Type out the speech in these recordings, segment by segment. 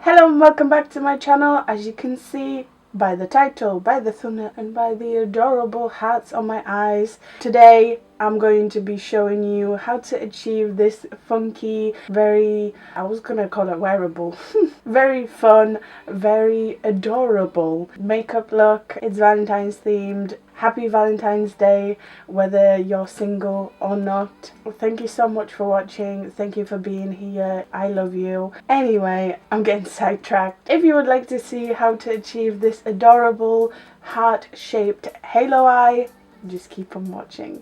Hello and welcome back to my channel. As you can see by the title, by the thumbnail and by the adorable hats on my eyes, today I'm going to be showing you how to achieve this funky, I was gonna call it wearable, very fun, very adorable makeup look. It's Valentine's themed. Happy Valentine's Day, whether you're single or not. Thank you so much for watching. Thank you for being here. I love you. Anyway, I'm getting sidetracked. If you would like to see how to achieve this adorable heart-shaped halo eye, just keep on watching.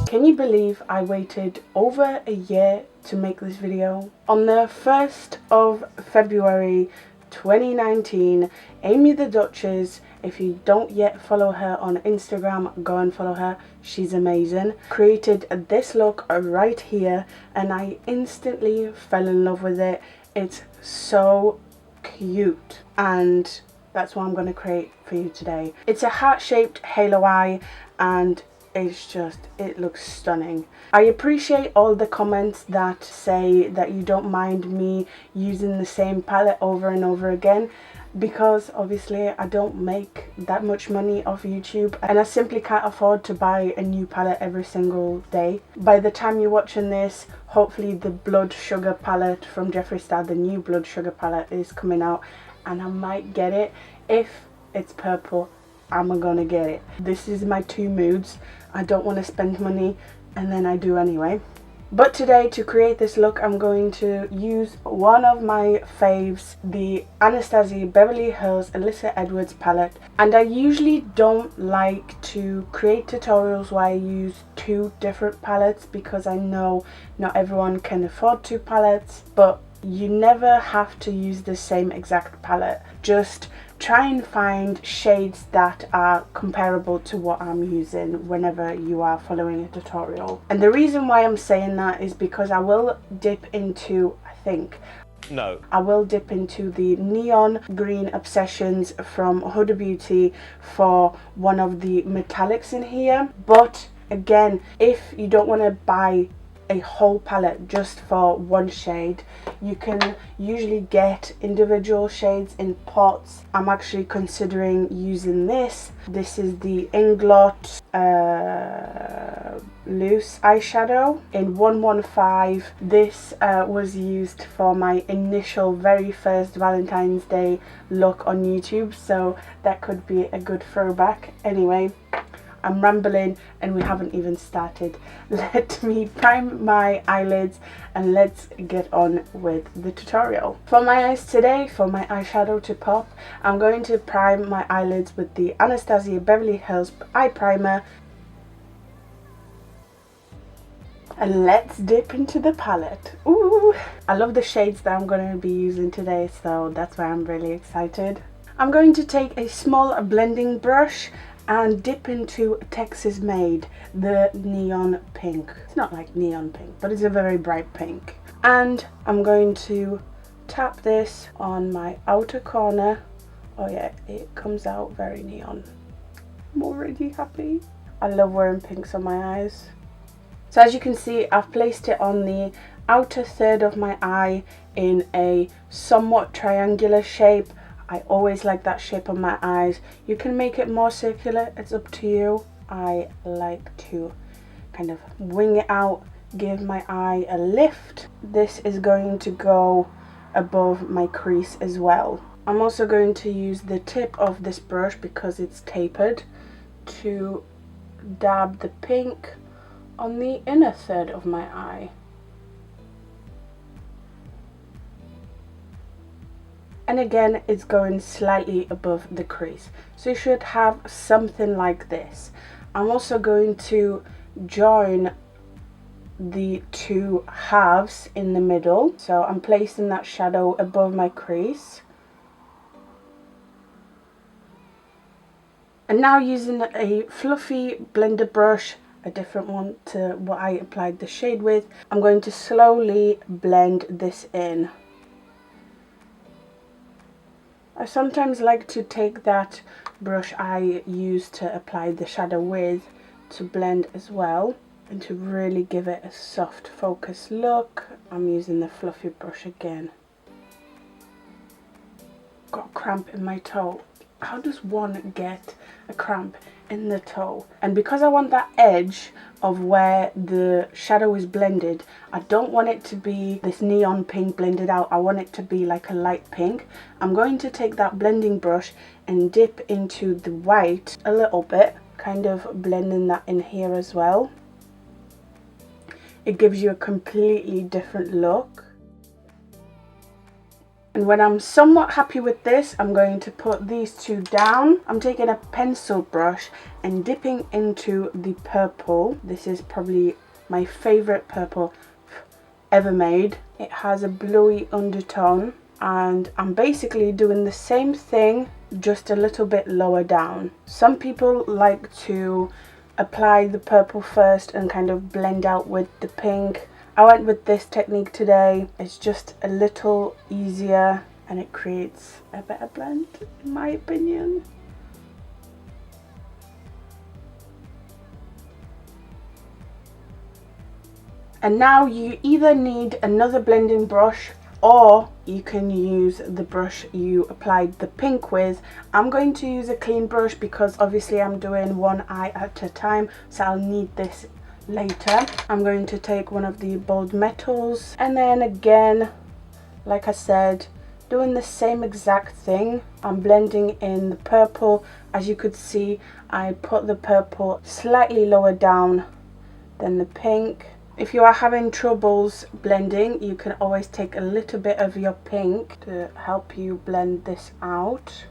Can you believe I waited over a year to make this video? On the 1st of February 2019, Amy the Duchess, if you don't yet follow her on Instagram, go and follow her. She's amazing. Created this look right here and I instantly fell in love with it. It's so cute and that's what I'm going to create for you today. It's a heart-shaped halo eye and it looks stunning. I appreciate all the comments that say that you don't mind me using the same palette over and over again, because obviously I don't make that much money off YouTube and I simply can't afford to buy a new palette every single day. By the time you're watching this, hopefully the Blood Sugar palette from Jeffree Star, the new Blood Sugar palette, is coming out and I might get it. If it's purple, I'm gonna get it. This is my two moods. I don't want to spend money and then I do anyway. But today, to create this look, I'm going to use one of my faves, the Anastasia Beverly Hills Alyssa Edwards palette. And I usually don't like to create tutorials where I use two different palettes because I know not everyone can afford two palettes, but you never have to use the same exact palette. Just try and find shades that are comparable to what I'm using whenever you are following a tutorial. And the reason why I'm saying that is because I will dip into, I will dip into the Neon Green Obsessions from Huda Beauty for one of the metallics in here. But again, if you don't want to buy a whole palette just for one shade, you can usually get individual shades in pots. I'm actually considering using this. This is the Inglot loose eyeshadow in 115. This was used for my initial very first Valentine's Day look on YouTube, so that could be a good throwback. Anyway, I'm rambling and we haven't even started. Let me prime my eyelids and let's get on with the tutorial. For my eyes today, for my eyeshadow to pop, I'm going to prime my eyelids with the Anastasia Beverly Hills Eye Primer. And let's dip into the palette. Ooh! I love the shades that I'm going to be using today, so that's why I'm really excited. I'm going to take a small blending brush and dip into Texas Made, the neon pink. It's not like neon pink, but it's a very bright pink. And I'm going to tap this on my outer corner. Oh yeah, it comes out very neon. I'm already happy. I love wearing pinks on my eyes. So as you can see, I've placed it on the outer third of my eye in a somewhat triangular shape. I always like that shape on my eyes. You can make it more circular, it's up to you. I like to kind of wing it out, give my eye a lift. This is going to go above my crease as well. I'm also going to use the tip of this brush, because it's tapered, to dab the pink on the inner third of my eye. And again, it's going slightly above the crease. So you should have something like this. I'm also going to join the two halves in the middle. So I'm placing that shadow above my crease. And now using a fluffy blender brush, a different one to what I applied the shade with, I'm going to slowly blend this in. I sometimes like to take that brush I used to apply the shadow with to blend as well. And to really give it a soft focus look, I'm using the fluffy brush again. Got a cramp in my toe. How does one get a cramp in the toe? And because I want that edge of where the shadow is blended, I don't want it to be this neon pink blended out. I want it to be like a light pink. I'm going to take that blending brush and dip into the white a little bit, kind of blending that in here as well. It gives you a completely different look. And when I'm somewhat happy with this, I'm going to put these two down. I'm taking a pencil brush and dipping into the purple. This is probably my favorite purple ever made. It has a bluey undertone, and I'm basically doing the same thing, just a little bit lower down. Some people like to apply the purple first and kind of blend out with the pink. I went with this technique today. It's just a little easier and it creates a better blend, in my opinion. And now you either need another blending brush, or you can use the brush you applied the pink with. I'm going to use a clean brush because obviously I'm doing one eye at a time, so I'll need this later. I'm going to take one of the bold metals, and then again, like I said, doing the same exact thing. I'm blending in the purple. As you could see, I put the purple slightly lower down than the pink. If you are having troubles blending, you can always take a little bit of your pink to help you blend this out.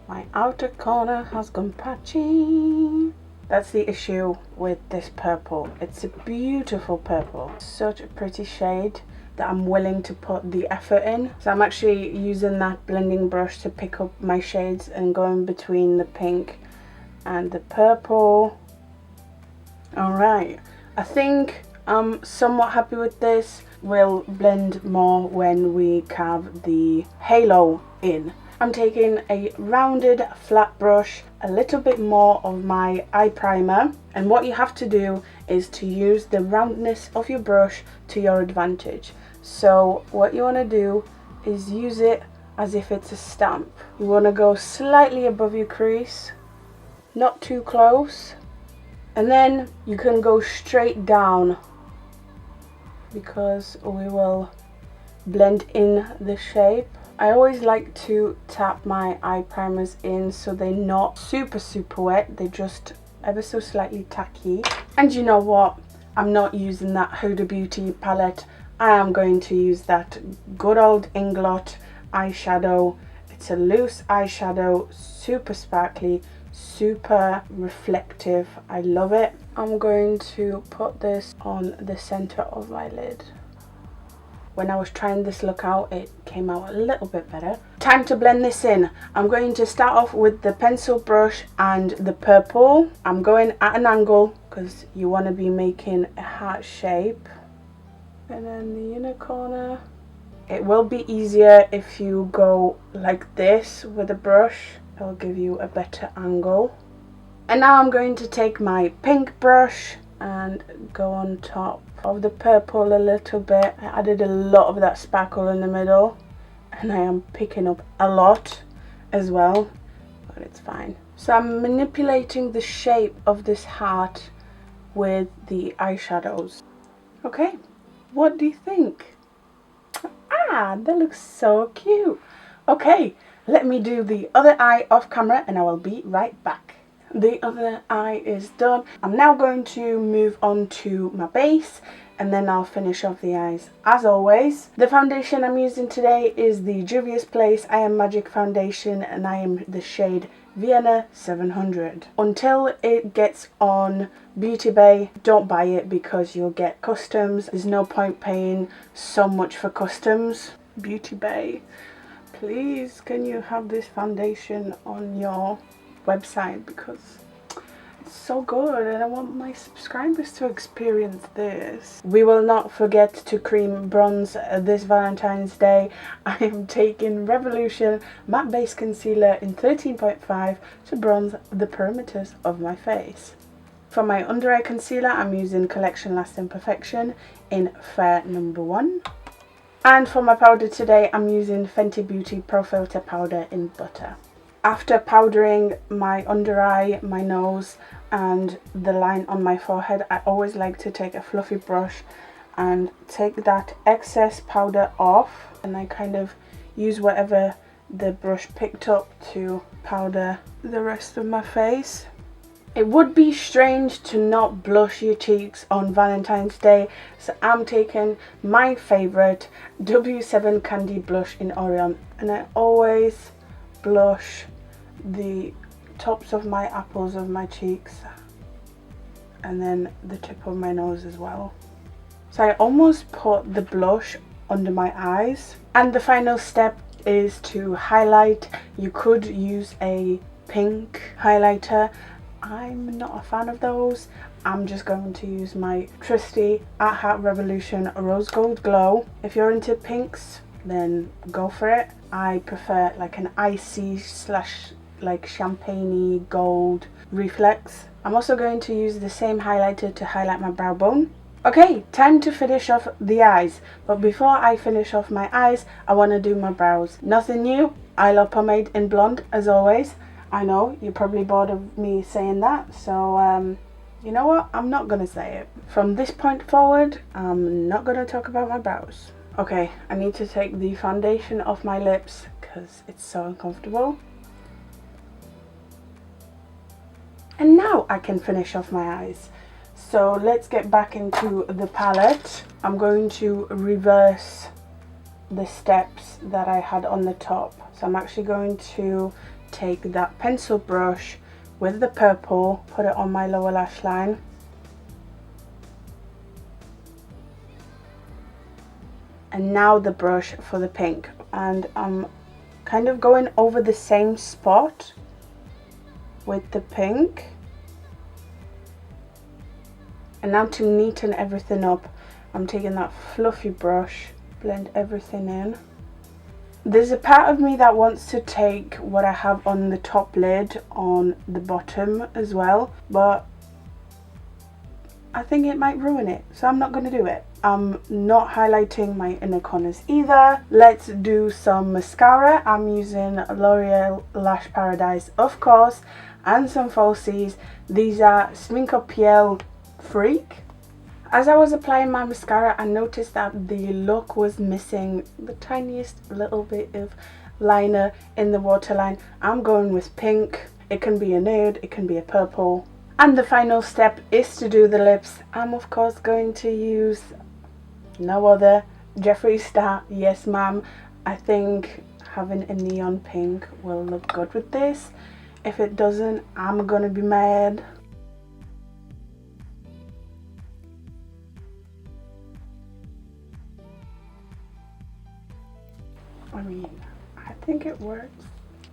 My outer corner has gone patchy. That's the issue with this purple. It's a beautiful purple. Such a pretty shade that I'm willing to put the effort in. So I'm actually using that blending brush to pick up my shades and go in between the pink and the purple. Alright, I think I'm somewhat happy with this. We'll blend more when we carve the halo in. I'm taking a rounded flat brush, a little bit more of my eye primer, and what you have to do is to use the roundness of your brush to your advantage. So what you want to do is use it as if it's a stamp. You want to go slightly above your crease, not too close, and then you can go straight down because we will blend in the shape. I always like to tap my eye primers in so they're not super wet, they're just ever so slightly tacky. And you know what, I'm not using that Huda Beauty palette. I am going to use that good old Inglot eyeshadow. It's a loose eyeshadow, super sparkly, super reflective. I love it. I'm going to put this on the center of my lid. When I was trying this look out, it came out a little bit better. Time to blend this in. I'm going to start off with the pencil brush and the purple. I'm going at an angle because you want to be making a heart shape. And then the inner corner. It will be easier if you go like this with a brush. It'll give you a better angle. And now I'm going to take my pink brush and go on top of the purple a little bit. I added a lot of that sparkle in the middle, and I am picking up a lot as well, but it's fine. So I'm manipulating the shape of this heart with the eyeshadows. Okay, what do you think? Ah, that looks so cute. Okay, let me do the other eye off camera and I will be right back. The other eye is done. I'm now going to move on to my base and then I'll finish off the eyes. As always, the foundation I'm using today is the Juvia's Place I Am Magic foundation, and I am the shade Vienna 700. Until it gets on Beauty Bay, don't buy it because you'll get customs. There's no point paying so much for customs. Beauty Bay, please can you have this foundation on your website because it's so good and I want my subscribers to experience this. We will not forget to cream bronze this Valentine's Day. I am taking Revolution Matte Base Concealer in 13.5 to bronze the perimeters of my face. For my under eye concealer, I'm using Collection Lasting Perfection in Fair Number 1. And for my powder today, I'm using Fenty Beauty Pro Filter Powder in Butter. After powdering my under eye, my nose and the line on my forehead, I always like to take a fluffy brush and take that excess powder off, and I kind of use whatever the brush picked up to powder the rest of my face. It would be strange to not blush your cheeks on Valentine's Day, so I'm taking my favourite W7 Candy Blush in Orion, and I always blush the tops of my apples of my cheeks and then the tip of my nose as well. So I almost put the blush under my eyes. And the final step is to highlight. You could use a pink highlighter. I'm not a fan of those. I'm just going to use my trusty At Heart Revolution Rose Gold Glow. If you're into pinks, then go for it. I prefer like an icy slash like champagne-y gold reflex. I'm also going to use the same highlighter to highlight my brow bone. Okay, time to finish off the eyes. But before I finish off my eyes, I want to do my brows. Nothing new. I love pomade in blonde as always. I know you're probably bored of me saying that, so you know what? I'm not gonna say it. From this point forward, I'm not gonna talk about my brows. Okay, I need to take the foundation off my lips because it's so uncomfortable. And now I can finish off my eyes. So let's get back into the palette. I'm going to reverse the steps that I had on the top. So I'm actually going to take that pencil brush with the purple, put it on my lower lash line, and now the brush for the pink, and I'm kind of going over the same spot with the pink. And now to neaten everything up, I'm taking that fluffy brush, blend everything in. There's a part of me that wants to take what I have on the top lid on the bottom as well, but I think it might ruin it, so I'm not going to do it. I'm not highlighting my inner corners either. Let's do some mascara. I'm using L'Oreal Lash Paradise, of course, and some falsies. These are Sminko PL Freak. As I was applying my mascara, I noticed that the look was missing the tiniest little bit of liner in the waterline. I'm going with pink. It can be a nude, it can be a purple. And the final step is to do the lips. I'm of course going to use no other Jeffree Star Yes Ma'am. I think having a neon pink will look good with this. If it doesn't, I'm gonna be mad. I mean, I think it works.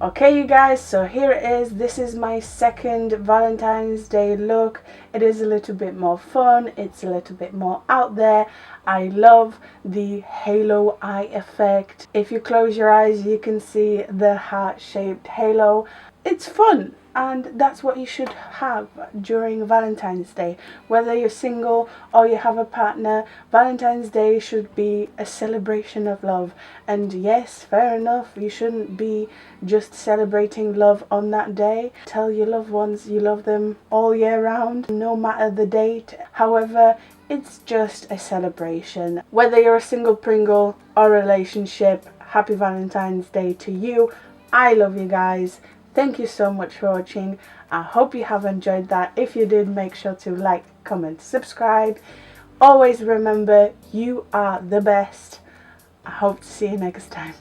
Okay, you guys, so here it is. This is my second Valentine's Day look. It is a little bit more fun. It's a little bit more out there. I love the halo eye effect. If you close your eyes, you can see the heart-shaped halo. It's fun. And that's what you should have during Valentine's Day. Whether you're single or you have a partner, Valentine's Day should be a celebration of love. And yes, fair enough, you shouldn't be just celebrating love on that day. Tell your loved ones you love them all year round, no matter the date. However, it's just a celebration. Whether you're a single Pringle or a relationship, happy Valentine's Day to you. I love you guys. Thank you so much for watching. I hope you have enjoyed that. If you did, make sure to like, comment, subscribe. Always remember, you are the best. I hope to see you next time.